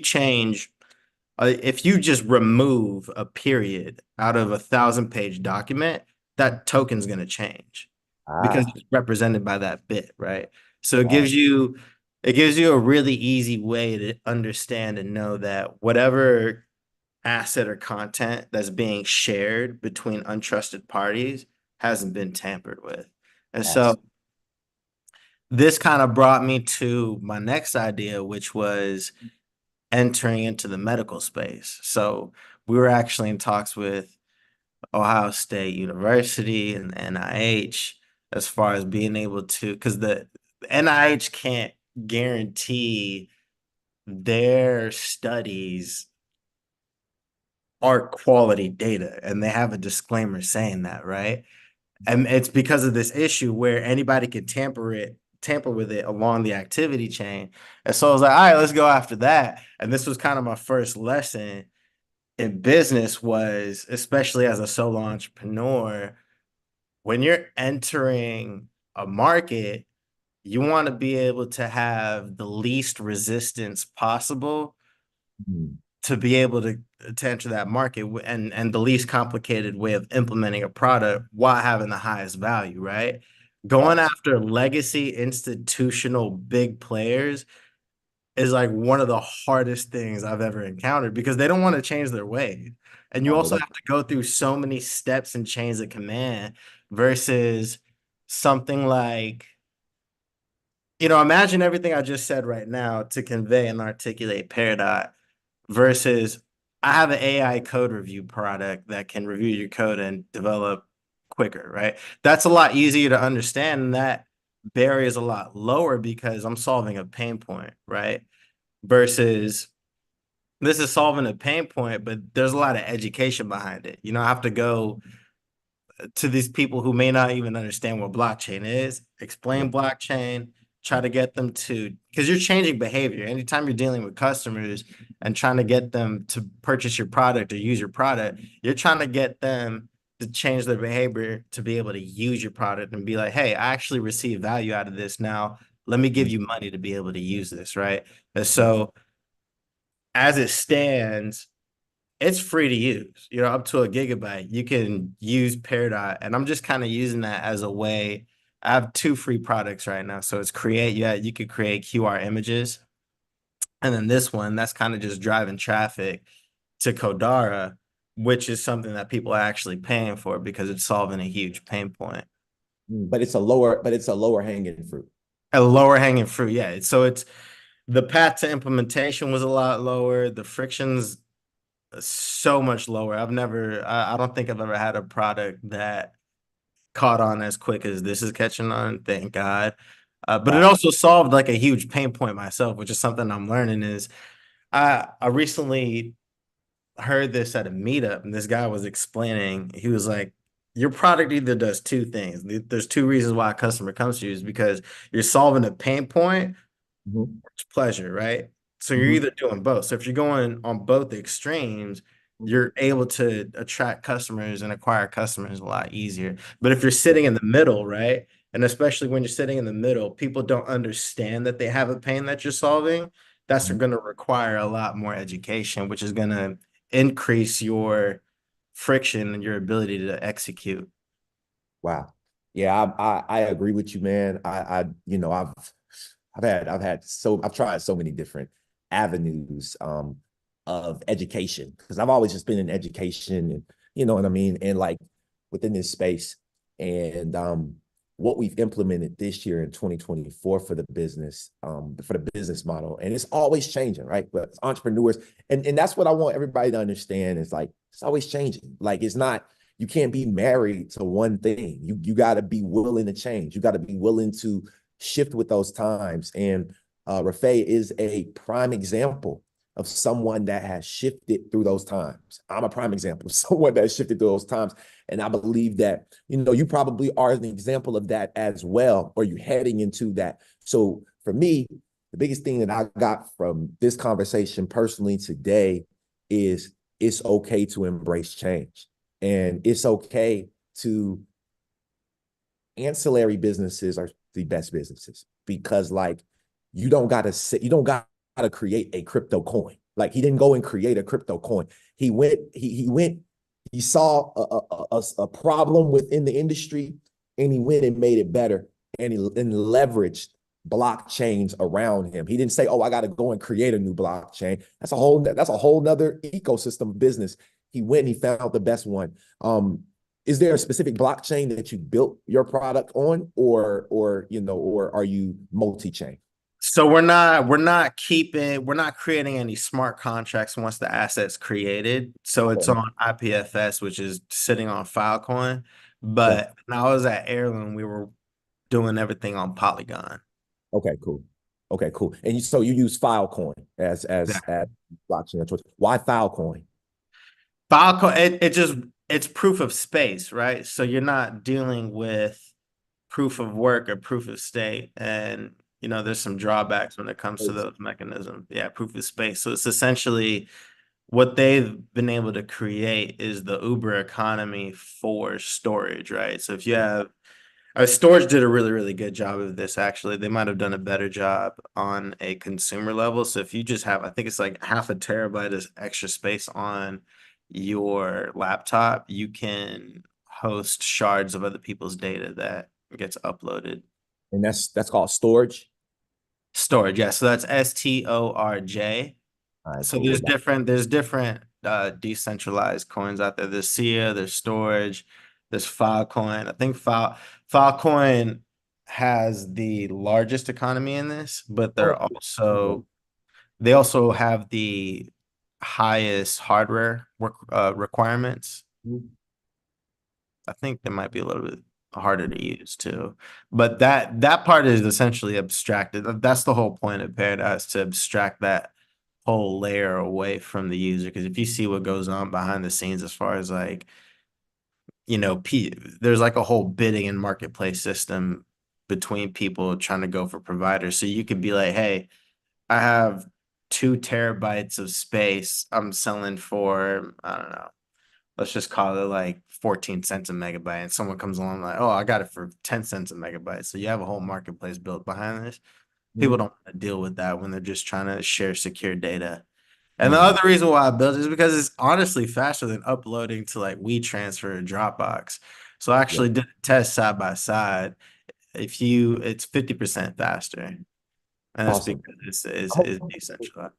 just remove a period out of a 1,000-page document, that token's going to change because it's represented by that bit, right? So it gives you a really easy way to understand and know that whatever asset or content that's being shared between untrusted parties hasn't been tampered with. And so this kind of brought me to my next idea, which was entering into the medical space. So we were actually in talks with Ohio State University and the NIH as far as being able to, because the NIH can't guarantee their studies are quality data, and they have a disclaimer saying that, right? And it's because of this issue where anybody can tamper with it along the activity chain. And so I was like, all right, let's go after that. And this was kind of my first lesson in business, was especially as a solo entrepreneur, when you're entering a market, you want to be able to have the least resistance possible to be able to enter that market, and the least complicated way of implementing a product while having the highest value, right? Going after legacy institutional big players is like one of the hardest things I've ever encountered, because they don't want to change their ways. And you also have to go through so many steps and chains of command versus something like, imagine everything I just said right now to convey and articulate Pairdot versus I have an AI code review product that can review your code and develop quicker, right? That's a lot easier to understand, and that barrier is a lot lower because I'm solving a pain point, right? Versus this is solving a pain point, but there's a lot of education behind it. I have to go to these people who may not even understand what blockchain is, explain blockchain, try to get them to, because you're changing behavior. Anytime you're dealing with customers and trying to get them to purchase your product or use your product, you're trying to get them to change their behavior to be able to use your product and be like, hey, I actually receive value out of this. Now Let me give you money to be able to use this, right? And so as it stands, it's free to use, up to a gigabyte. You can use Pairdot, and I'm just kind of using that as a way. I have 2 free products right now. So it's you could create QR images. And then this one, that's kind of just driving traffic to Kodara, which is something that people are actually paying for because it's solving a huge pain point. But it's a lower hanging fruit. A lower hanging fruit, yeah. So it's the path to implementation was a lot lower. The friction's so much lower. I don't think I've ever had a product that caught on as quick as this is catching on, thank God. But it also solved like a huge pain point myself, which is something I'm learning is I recently heard this at a meetup, and this guy was explaining, he was like, your product either does 2 things. There's 2 reasons why a customer comes to you is because you're solving a pain point or it's pleasure, right? So you're either doing both. So if you're going on both extremes, you're able to attract customers and acquire customers a lot easier. But if you're sitting in the middle, right? And especially when you're sitting in the middle, people don't understand that they have a pain that you're solving. That's going to require a lot more education, which is going to increase your friction and your ability to execute. Wow. Yeah, I agree with you, man. I've tried so many different avenues of education because I've always just been in education and you know what I mean, and like within this space. And what we've implemented this year in 2024 for the business model, and it's always changing, right? But entrepreneurs, and that's what I want everybody to understand is like it's always changing. Like it's not, you can't be married to one thing. You got to be willing to change. You got to be willing to shift with those times. And Rafay is a prime example of someone that has shifted through those times. I'm a prime example of someone that shifted through those times. And I believe that, you probably are an example of that as well, or you heading into that. So for me, the biggest thing that I got from this conversation personally today is it's okay to embrace change. And it's okay to, ancillary businesses are the best businesses because like you don't gotta create a crypto coin. Like he didn't go and create a crypto coin. He saw a problem within the industry and he went and made it better and leveraged blockchains around him. He didn't say, oh, I got to go and create a new blockchain. That's a whole nother ecosystem of business. He went and he found the best one. Is there a specific blockchain that you built your product on, or are you multi-chain? So we're not creating any smart contracts once the asset's created. So it's on IPFS, which is sitting on Filecoin. But when I was at Heirloom, we were doing everything on Polygon. Okay, cool. And so you use Filecoin as blockchain. Why Filecoin? Filecoin, it's proof of space, right? So you're not dealing with proof of work or proof of state. And, there's some drawbacks when it comes to those mechanisms. Yeah, proof of space. So it's essentially what they've been able to create is the Uber economy for storage, right? So if you have storage did a really, really good job of this, actually. They might have done a better job on a consumer level. So if you just have, I think it's like 0.5 terabyte of extra space on your laptop, you can host shards of other people's data that gets uploaded. And that's called storage? Storage, yeah. So that's STORJ. Right, so cool. there's different decentralized coins out there. There's SIA, there's storage, there's Filecoin. I think Filecoin has the largest economy in this, but they also have the highest hardware requirements. I think they might be a little bit harder to use too, but that part is essentially abstracted. That's the whole point of Pairdot, is to abstract that whole layer away from the user. Because if you see what goes on behind the scenes, as far as like, there's like a whole bidding and marketplace system between people trying to go for providers. So you could be like, hey, I have 2 terabytes of space. I'm selling for, I don't know, let's just call it like 14 cents a megabyte, and someone comes along like, oh, I got it for 10 cents a megabyte. So you have a whole marketplace built behind this. People don't want to deal with that when they're just trying to share secure data. And the other reason why I built it is because it's honestly faster than uploading to like WeTransfer or Dropbox. So I actually did a test side by side. It's 50% faster. And that's Awesome. because it's decentralized.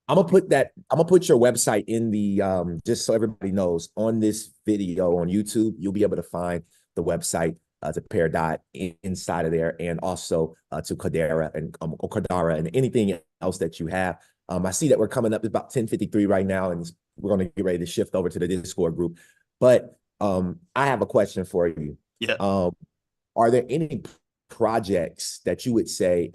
I'm gonna put your website in the just so everybody knows on this video on YouTube. You'll be able to find the website to Pairdot inside of there, and also to Hedera and Kodara and anything else that you have. I see that we're coming up, it's about 10:53 right now, and we're gonna get ready to shift over to the Discord group. But I have a question for you. Yeah. Are there any projects that you would say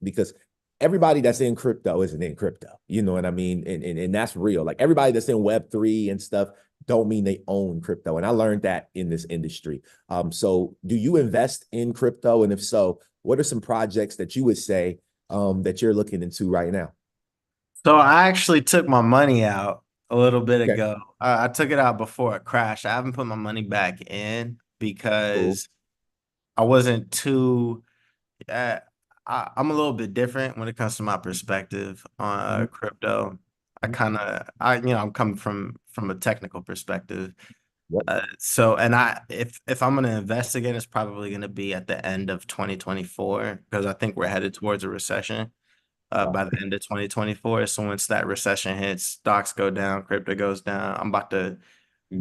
because everybody that's in crypto isn't in crypto, you know what I mean? And that's real. Like everybody that's in Web3 and stuff don't mean they own crypto. And I learned that in this industry. So do you invest in crypto? And if so, what are some projects that you would say that you're looking into right now? So I actually took my money out a little bit ago. I took it out before it crashed. I haven't put my money back in because I wasn't too I'm a little bit different when it comes to my perspective on crypto. I'm coming from a technical perspective. So, and if I'm going to invest again, it's probably going to be at the end of 2024 because I think we're headed towards a recession by the end of 2024. So once that recession hits, stocks go down, crypto goes down. I'm about to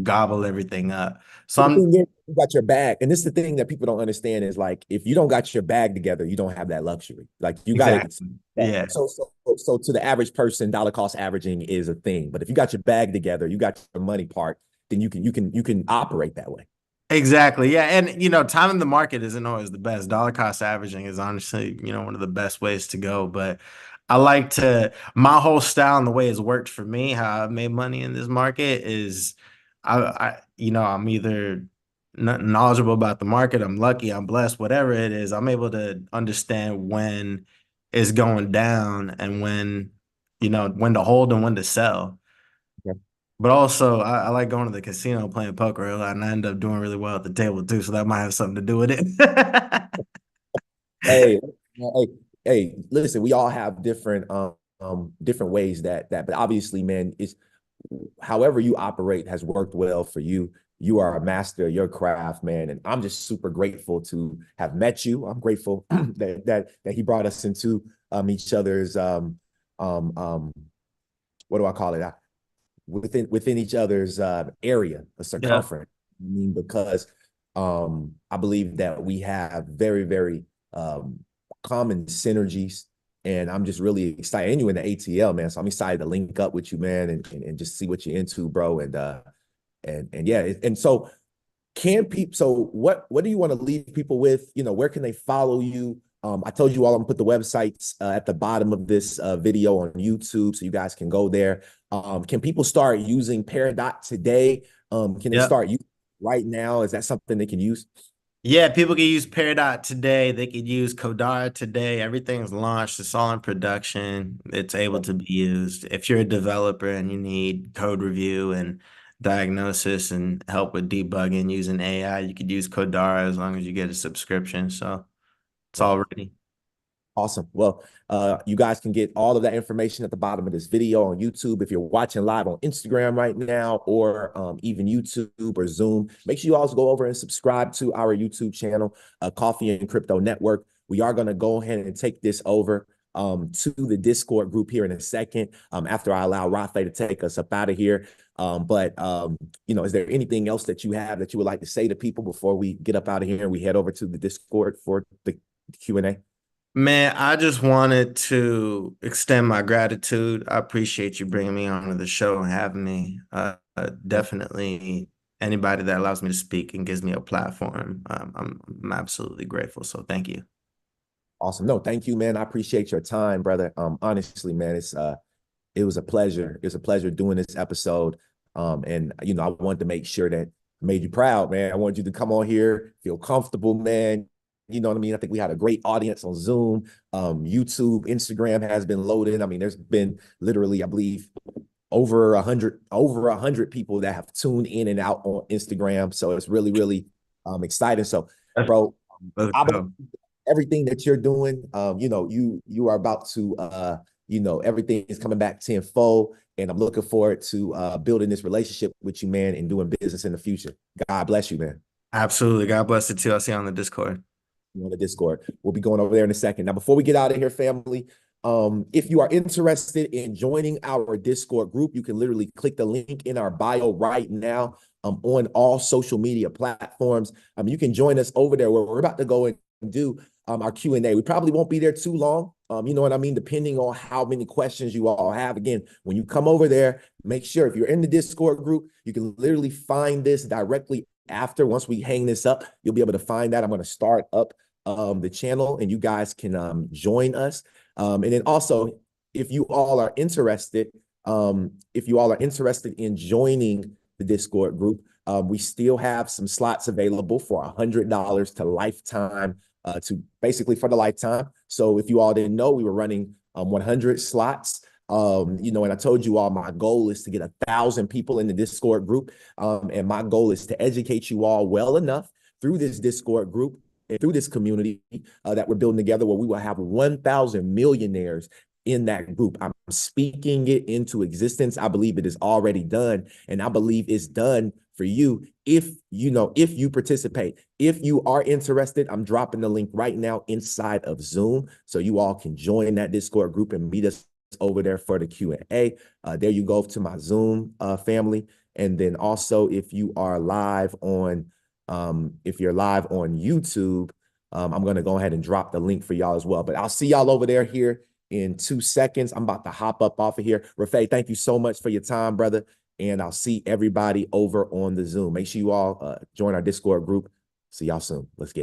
gobble everything up. So you got your bag, and this is the thing that people don't understand is like if you don't got your bag together, you don't have that luxury. Like you got it. Yeah. So to the average person, dollar cost averaging is a thing. But if you got your bag together, you got your money part, then you can operate that way. Exactly. Yeah. And time in the market isn't always the best. Dollar cost averaging is honestly, one of the best ways to go. But my whole style and the way it's worked for me, how I've made money in this market is I'm either knowledgeable about the market, I'm lucky, I'm blessed, whatever it is, I'm able to understand when it's going down and when to hold and when to sell. Okay. But also, I like going to the casino playing poker a lot, and I end up doing really well at the table too. So that might have something to do with it. Hey, listen, we all have different different ways but obviously, man, it's however you operate has worked well for you. You are a master of your craft, man, and I'm just super grateful to have met you. I'm grateful that he brought us into each other's what do I call it? Within each other's area, a circumference. Yeah. I mean, because I believe that we have very, very common synergies, and I'm just really excited. And you in the ATL, man, so I'm excited to link up with you, man, and just see what you're into, bro. And yeah, and so what do you want to leave people with? Where can they follow you? I told you all I'm gonna put the websites at the bottom of this video on YouTube, so you guys can go there. Can people start using Pairdot today? Can they start using right now? Is that something they can use? Yeah, people can use Pairdot today. They could use Kodara today. Everything's launched. It's all in production. It's able to be used. If you're a developer and you need code review and diagnosis and help with debugging using AI, you could use Kodara as long as you get a subscription. So it's all ready. Awesome. Well, you guys can get all of that information at the bottom of this video on YouTube. If you're watching live on Instagram right now, or even YouTube or Zoom, make sure you also go over and subscribe to our YouTube channel, Coffee and Crypto Network. We are going to go ahead and take this over to the Discord group here in a second, after I allow Rafay to take us up out of here. Is there anything else that you have that you would like to say to people before we get up out of here and we head over to the Discord for the Q&A? Man, I just wanted to extend my gratitude. I appreciate you bringing me onto the show and having me. Definitely anybody that allows me to speak and gives me a platform, I'm absolutely grateful. So thank you. Awesome. No, thank you, man. I appreciate your time, brother. Honestly, man, it was a pleasure. It's a pleasure doing this episode. And I wanted to make sure that I made you proud, man. I wanted you to come on here, feel comfortable, man. You know what I mean? I think we had a great audience on Zoom. YouTube, Instagram has been loaded. I mean, there's been literally, I believe, over 100 people that have tuned in and out on Instagram. So it's really, really exciting. So, bro, I believe everything that you're doing, you know, you are about to, you know, everything is coming back tenfold, and I'm looking forward to building this relationship with you, man, and doing business in the future. God bless you, man. Absolutely. God bless you too. I'll see you on the Discord. On the Discord. We'll be going over there in a second. Now, before we get out of here, family, if you are interested in joining our Discord group, you can literally click the link in our bio right now on all social media platforms. You can join us over there where we're about to go and do our Q&A. We probably won't be there too long. You know what I mean? Depending on how many questions you all have. Again, when you come over there, make sure if you're in the Discord group, you can literally find this directly after. Once we hang this up, you'll be able to find that. I'm going to start up the channel, and you guys can join us. And then also, if you all are interested in joining the Discord group, we still have some slots available for $100 to lifetime, to basically for the lifetime. So if you all didn't know, we were running 100 slots. You know, and I told you all my goal is to get 1,000 people in the Discord group. And my goal is to educate you all well enough through this Discord group and through this community that we're building together, where we will have 1,000 millionaires in that group. I'm speaking it into existence. I believe it is already done, and I believe it's done for you if you participate. If you are interested, I'm dropping the link right now inside of Zoom, so you all can join that Discord group and meet us over there for the Q&A. There you go to my Zoom family. And then also, if you are live on YouTube, I'm going to go ahead and drop the link for y'all as well. But I'll see y'all over there here in 2 seconds. I'm about to hop up off of here. Rafay, thank you so much for your time, brother. And I'll see everybody over on the Zoom. Make sure you all join our Discord group. See y'all soon. Let's get it.